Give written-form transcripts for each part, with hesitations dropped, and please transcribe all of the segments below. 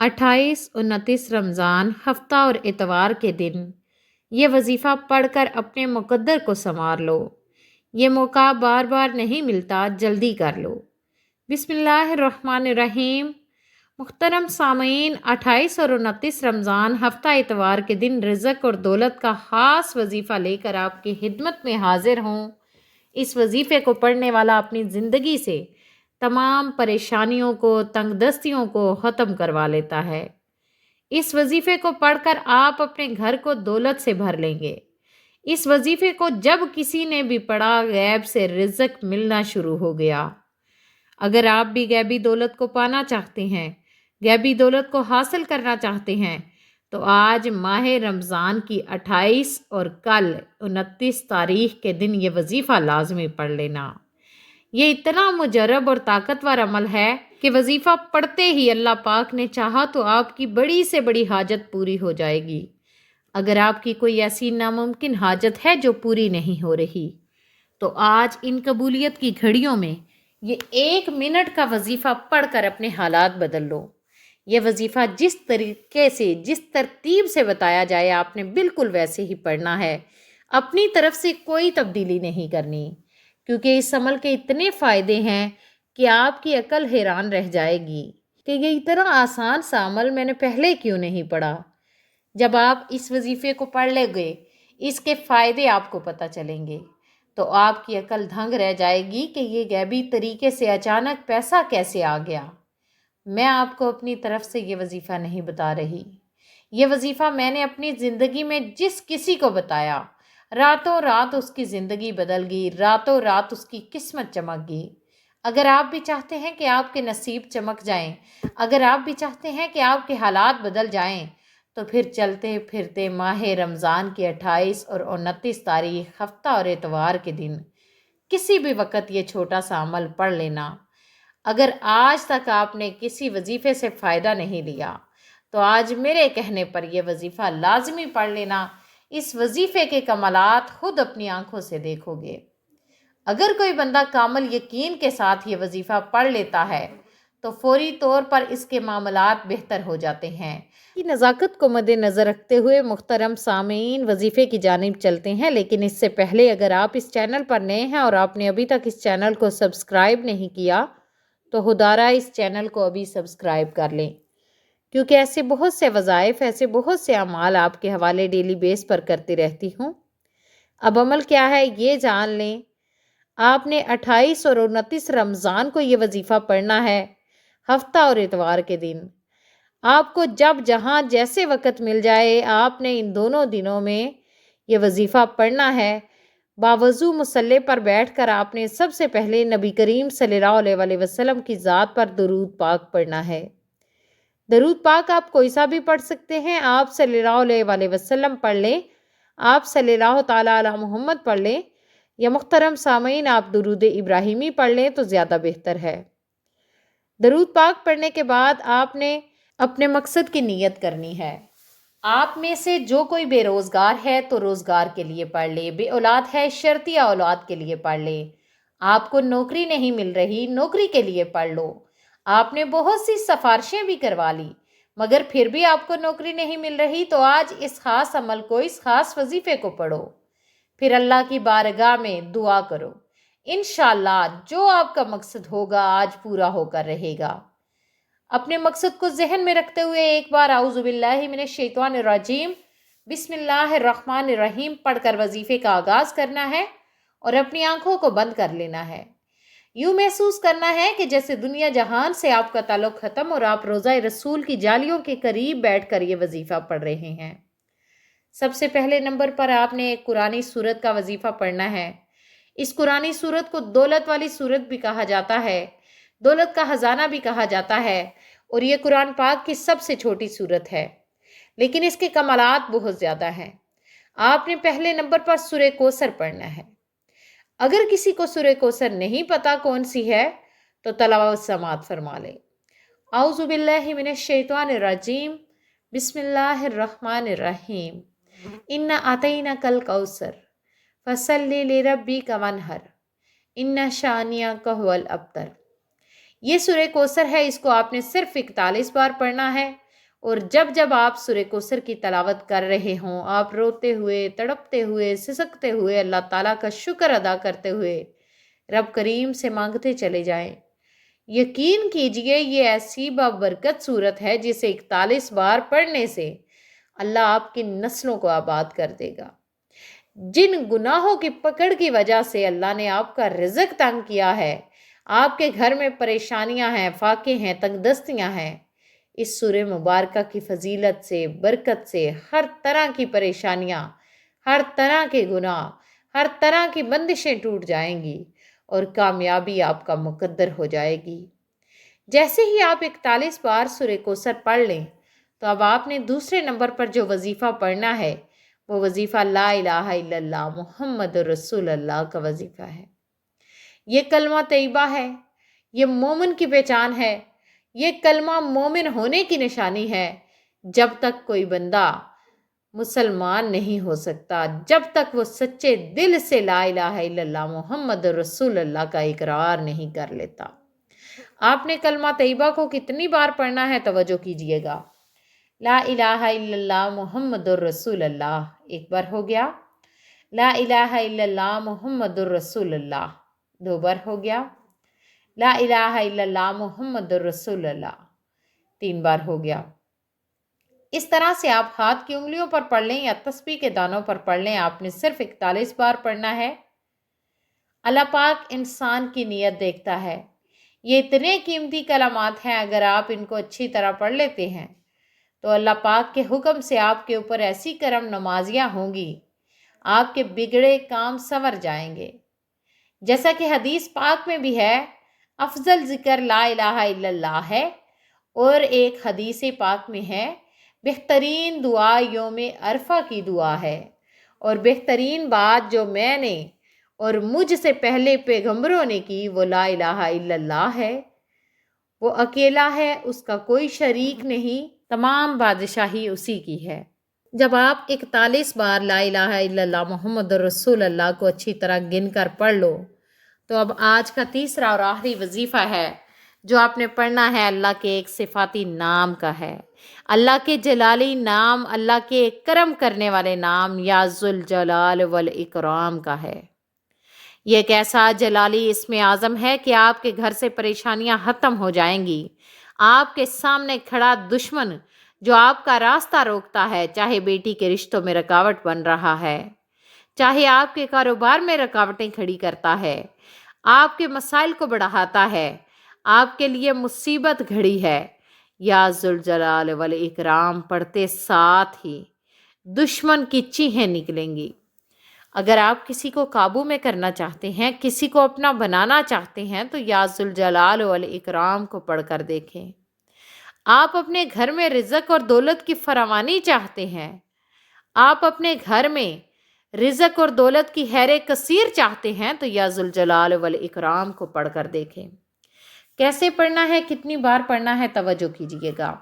28-29 رمضان ہفتہ اور اتوار کے دن یہ وظیفہ پڑھ کر اپنے مقدر کو سنوار لو۔ یہ موقع بار بار نہیں ملتا، جلدی کر لو۔ بسم اللہ الرحمن الرحیم۔ محترم سامعین، 28 اور 29 رمضان ہفتہ اتوار کے دن رزق اور دولت کا خاص وظیفہ لے کر آپ کی خدمت میں حاضر ہوں۔ اس وظیفے کو پڑھنے والا اپنی زندگی سے تمام پریشانیوں کو، تنگ دستیوں کو ختم کروا لیتا ہے۔ اس وظیفے کو پڑھ کر آپ اپنے گھر کو دولت سے بھر لیں گے۔ اس وظیفے کو جب کسی نے بھی پڑھا، غیب سے رزق ملنا شروع ہو گیا۔ اگر آپ بھی غیبی دولت کو پانا چاہتے ہیں، غیبی دولت کو حاصل کرنا چاہتے ہیں، تو آج ماہ رمضان کی 28 اور کل 29 تاریخ کے دن یہ وظیفہ لازمی پڑھ لینا۔ یہ اتنا مجرب اور طاقتور عمل ہے کہ وظیفہ پڑھتے ہی اللہ پاک نے چاہا تو آپ کی بڑی سے بڑی حاجت پوری ہو جائے گی۔ اگر آپ کی کوئی ایسی ناممکن حاجت ہے جو پوری نہیں ہو رہی، تو آج ان قبولیت کی گھڑیوں میں یہ 1 منٹ کا وظیفہ پڑھ کر اپنے حالات بدل لو۔ یہ وظیفہ جس طریقے سے، جس ترتیب سے بتایا جائے، آپ نے بالکل ویسے ہی پڑھنا ہے۔ اپنی طرف سے کوئی تبدیلی نہیں کرنی، کیونکہ اس عمل کے اتنے فائدے ہیں کہ آپ کی عقل حیران رہ جائے گی کہ یہ اتنا آسان سا عمل میں نے پہلے کیوں نہیں پڑھا۔ جب آپ اس وظیفے کو پڑھ لیں گے، اس کے فائدے آپ کو پتہ چلیں گے، تو آپ کی عقل دھنگ رہ جائے گی کہ یہ غیبی طریقے سے اچانک پیسہ کیسے آ گیا۔ میں آپ کو اپنی طرف سے یہ وظیفہ نہیں بتا رہی۔ یہ وظیفہ میں نے اپنی زندگی میں جس کسی کو بتایا، راتوں رات اس کی زندگی بدل گئی، راتوں رات اس کی قسمت چمک گئی۔ اگر آپ بھی چاہتے ہیں کہ آپ کے نصیب چمک جائیں، اگر آپ بھی چاہتے ہیں کہ آپ کے حالات بدل جائیں، تو پھر چلتے پھرتے ماہ رمضان کی 28 اور 29 تاریخ ہفتہ اور اتوار کے دن کسی بھی وقت یہ چھوٹا سا عمل پڑھ لینا۔ اگر آج تک آپ نے کسی وظیفے سے فائدہ نہیں لیا، تو آج میرے کہنے پر یہ وظیفہ لازمی پڑھ لینا۔ اس وظیفے کے کمالات خود اپنی آنکھوں سے دیکھو گے۔ اگر کوئی بندہ کامل یقین کے ساتھ یہ وظیفہ پڑھ لیتا ہے، تو فوری طور پر اس کے معاملات بہتر ہو جاتے ہیں۔ کی نزاکت کو مد نظر رکھتے ہوئے محترم سامعین، وظیفے کی جانب چلتے ہیں، لیکن اس سے پہلے اگر آپ اس چینل پر نئے ہیں اور آپ نے ابھی تک اس چینل کو سبسکرائب نہیں کیا، تو خدارہ اس چینل کو ابھی سبسکرائب کر لیں، کیونکہ ایسے بہت سے وظائف، ایسے بہت سے اعمال آپ کے حوالے ڈیلی بیس پر کرتی رہتی ہوں۔ اب عمل کیا ہے یہ جان لیں۔ آپ نے 28 اور 29 رمضان کو یہ وظیفہ پڑھنا ہے، ہفتہ اور اتوار کے دن۔ آپ کو جب جہاں جیسے وقت مل جائے، آپ نے ان دونوں دنوں میں یہ وظیفہ پڑھنا ہے۔ باوضو مصلی پر بیٹھ کر آپ نے سب سے پہلے نبی کریم صلی اللہ علیہ وآلہ وسلم کی ذات پر درود پاک پڑھنا ہے۔ درود پاک آپ کوئی سا بھی پڑھ سکتے ہیں، آپ صلی اللہ علیہ وآلہ وسلم پڑھ لیں، آپ صلی اللہ تعالیٰ علی محمد پڑھ لیں، یا محترم سامعین آپ درود ابراہیمی پڑھ لیں تو زیادہ بہتر ہے۔ درود پاک پڑھنے کے بعد آپ نے اپنے مقصد کی نیت کرنی ہے۔ آپ میں سے جو کوئی بے روزگار ہے تو روزگار کے لیے پڑھ لے، بے اولاد ہے شرطیہ اولاد کے لیے پڑھ لے، آپ کو نوکری نہیں مل رہی، نوکری کے لیے پڑھ لو۔ آپ نے بہت سی سفارشیں بھی کروا لی، مگر پھر بھی آپ کو نوکری نہیں مل رہی، تو آج اس خاص عمل کو، اس خاص وظیفے کو پڑھو، پھر اللہ کی بارگاہ میں دعا کرو۔ انشاءاللہ جو آپ کا مقصد ہوگا آج پورا ہو کر رہے گا۔ اپنے مقصد کو ذہن میں رکھتے ہوئے ایک بار اعوذ باللہ من الشیطان الرجیم بسم اللہ الرحمن الرحیم پڑھ کر وظیفے کا آغاز کرنا ہے اور اپنی آنکھوں کو بند کر لینا ہے۔ یوں محسوس کرنا ہے کہ جیسے دنیا جہان سے آپ کا تعلق ختم اور آپ روضہ رسول کی جالیوں کے قریب بیٹھ کر یہ وظیفہ پڑھ رہے ہیں۔ سب سے پہلے نمبر پر آپ نے ایک قرآنی سورت کا وظیفہ پڑھنا ہے۔ اس قرآنی سورت کو دولت والی سورت بھی کہا جاتا ہے، دولت کا خزانہ بھی کہا جاتا ہے، اور یہ قرآن پاک کی سب سے چھوٹی سورت ہے، لیکن اس کے کمالات بہت زیادہ ہیں۔ آپ نے پہلے نمبر پر سورہ کوثر پڑھنا ہے۔ اگر کسی کو سورہ کوثر نہیں پتا کون سی ہے تو تلاوت سماعت فرما لے۔ اعوذ باللہ من الشیطان الرجیم بسم اللہ الرحمن الرحیم انا اعطیناک الکوثر فصلی لربک وانحر ان شانئک ھو الابتر۔ یہ سورہ کوثر ہے، اس کو آپ نے صرف 41 بار پڑھنا ہے۔ اور جب جب آپ سورہ کوثر کی تلاوت کر رہے ہوں، آپ روتے ہوئے، تڑپتے ہوئے، سسکتے ہوئے، اللہ تعالیٰ کا شکر ادا کرتے ہوئے رب کریم سے مانگتے چلے جائیں۔ یقین کیجئے یہ ایسی بابرکت صورت ہے جسے 41 بار پڑھنے سے اللہ آپ کی نسلوں کو آباد کر دے گا۔ جن گناہوں کی پکڑ کی وجہ سے اللہ نے آپ کا رزق تنگ کیا ہے، آپ کے گھر میں پریشانیاں ہیں، فاقے ہیں، تنگ دستیاں ہیں، اس سورہ مبارکہ کی فضیلت سے، برکت سے ہر طرح کی پریشانیاں، ہر طرح کے گناہ، ہر طرح کی بندشیں ٹوٹ جائیں گی اور کامیابی آپ کا مقدر ہو جائے گی۔ جیسے ہی آپ 41 بار سورہ کوثر پڑھ لیں تو اب آپ نے دوسرے نمبر پر جو وظیفہ پڑھنا ہے وہ وظیفہ لا الہ الا اللہ محمد رسول اللہ کا وظیفہ ہے۔ یہ کلمہ طیبہ ہے، یہ مومن کی پہچان ہے، یہ کلمہ مومن ہونے کی نشانی ہے۔ جب تک کوئی بندہ مسلمان نہیں ہو سکتا جب تک وہ سچے دل سے لا الہ الا اللہ محمد رسول اللہ کا اقرار نہیں کر لیتا۔ آپ نے کلمہ طیبہ کو کتنی بار پڑھنا ہے توجہ کیجئے گا۔ لا الہ الا اللہ محمد رسول اللہ ایک بار ہو گیا، لا الہ الا اللہ محمد رسول اللہ دو بار ہو گیا، لا الہ الا اللہ محمد رسول اللہ تین بار ہو گیا۔ اس طرح سے آپ ہاتھ کی انگلیوں پر پڑھ لیں یا تسبیح کے دانوں پر پڑھ لیں، آپ نے صرف 41 بار پڑھنا ہے۔ اللہ پاک انسان کی نیت دیکھتا ہے۔ یہ اتنے قیمتی کلمات ہیں، اگر آپ ان کو اچھی طرح پڑھ لیتے ہیں تو اللہ پاک کے حکم سے آپ کے اوپر ایسی کرم نوازیاں ہوں گی، آپ کے بگڑے کام سنور جائیں گے۔ جیسا کہ حدیث پاک میں بھی ہے، افضل ذکر لا الہ الا اللہ ہے، اور ایک حدیث پاک میں ہے بہترین دعا یوم عرفہ کی دعا ہے، اور بہترین بات جو میں نے اور مجھ سے پہلے پیغمبروں نے کی وہ لا الہ الا اللہ ہے۔ وہ اکیلا ہے، اس کا کوئی شریک نہیں، تمام بادشاہی اسی کی ہے۔ جب آپ 41 بار لا الہ الا اللہ محمد رسول اللہ کو اچھی طرح گن کر پڑھ لو تو اب آج کا تیسرا اور آخری وظیفہ ہے جو آپ نے پڑھنا ہے، اللہ کے ایک صفاتی نام کا ہے، اللہ کے جلالی نام، اللہ کے کرم کرنے والے نام یا ذوالجلال والاکرام کا ہے۔ یہ ایک ایسا جلالی اسم اعظم ہے کہ آپ کے گھر سے پریشانیاں ختم ہو جائیں گی۔ آپ کے سامنے کھڑا دشمن جو آپ کا راستہ روکتا ہے، چاہے بیٹی کے رشتوں میں رکاوٹ بن رہا ہے، چاہے آپ کے کاروبار میں رکاوٹیں کھڑی کرتا ہے، آپ کے مسائل کو بڑھاتا ہے، آپ کے لیے مصیبت گھڑی ہے، یا ذوالجلال والاکرام پڑھتے ساتھ ہی دشمن کی چیخیں نکلیں گی۔ اگر آپ کسی کو قابو میں کرنا چاہتے ہیں، کسی کو اپنا بنانا چاہتے ہیں تو یا ذوالجلال والاکرام کو پڑھ کر دیکھیں۔ آپ اپنے گھر میں رزق اور دولت کی فراوانی چاہتے ہیں، آپ اپنے گھر میں رزق اور دولت کی خیر کثیر چاہتے ہیں تو یا ذوالجلال والاکرام کو پڑھ کر دیکھیں۔ کیسے پڑھنا ہے، کتنی بار پڑھنا ہے توجہ کیجئے گا۔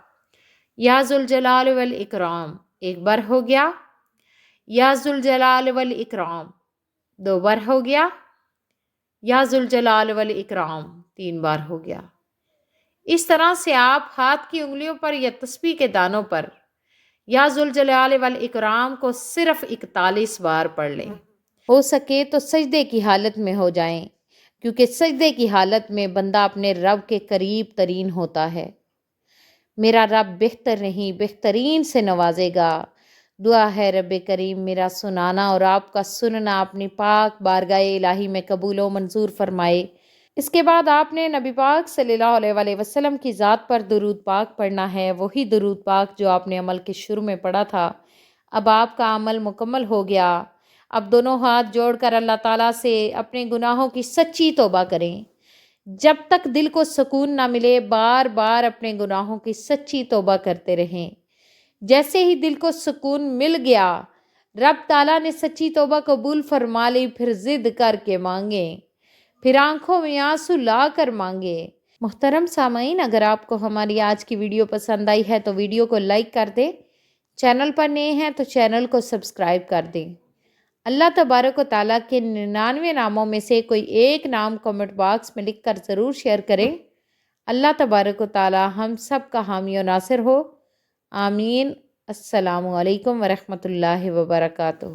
یا ذوالجلال والاکرام ایک بار ہو گیا، یا ذوالجلال والاکرام دو بار ہو گیا، یا ذوالجلال والاکرام تین بار ہو گیا۔ اس طرح سے آپ ہاتھ کی انگلیوں پر یا تسبیح کے دانوں پر یا ذوالجلال والاکرام کو صرف 41 بار پڑھ لیں۔ ہو سکے تو سجدے کی حالت میں ہو جائیں، کیونکہ سجدے کی حالت میں بندہ اپنے رب کے قریب ترین ہوتا ہے۔ میرا رب بہتر نہیں بہترین سے نوازے گا۔ دعا ہے رب کریم میرا سنانا اور آپ کا سننا اپنی پاک بارگاہ الہی میں قبول و منظور فرمائے۔ اس کے بعد آپ نے نبی پاک صلی اللہ علیہ وآلہ وسلم کی ذات پر درود پاک پڑھنا ہے، وہی درود پاک جو آپ نے عمل کے شروع میں پڑھا تھا۔ اب آپ کا عمل مکمل ہو گیا۔ اب دونوں ہاتھ جوڑ کر اللہ تعالیٰ سے اپنے گناہوں کی سچی توبہ کریں۔ جب تک دل کو سکون نہ ملے بار بار اپنے گناہوں کی سچی توبہ کرتے رہیں۔ جیسے ہی دل کو سکون مل گیا، رب تعالیٰ نے سچی توبہ قبول فرما لی، پھر ضد کر کے مانگیں، پھر آنکھوں میں آنسو لا کر مانگیں۔ محترم سامعین، اگر آپ کو ہماری آج کی ویڈیو پسند آئی ہے تو ویڈیو کو لائک کر دیں، چینل پر نئے ہیں تو چینل کو سبسکرائب کر دیں۔ اللہ تبارک و تعالیٰ کے 99 ناموں میں سے کوئی ایک نام کمنٹ باکس میں لکھ کر ضرور شیئر کریں۔ اللہ تبارک و تعالیٰ ہم سب کا حامی و ناصر ہو۔ آمین۔ السلام علیکم ورحمۃ اللہ وبرکاتہ۔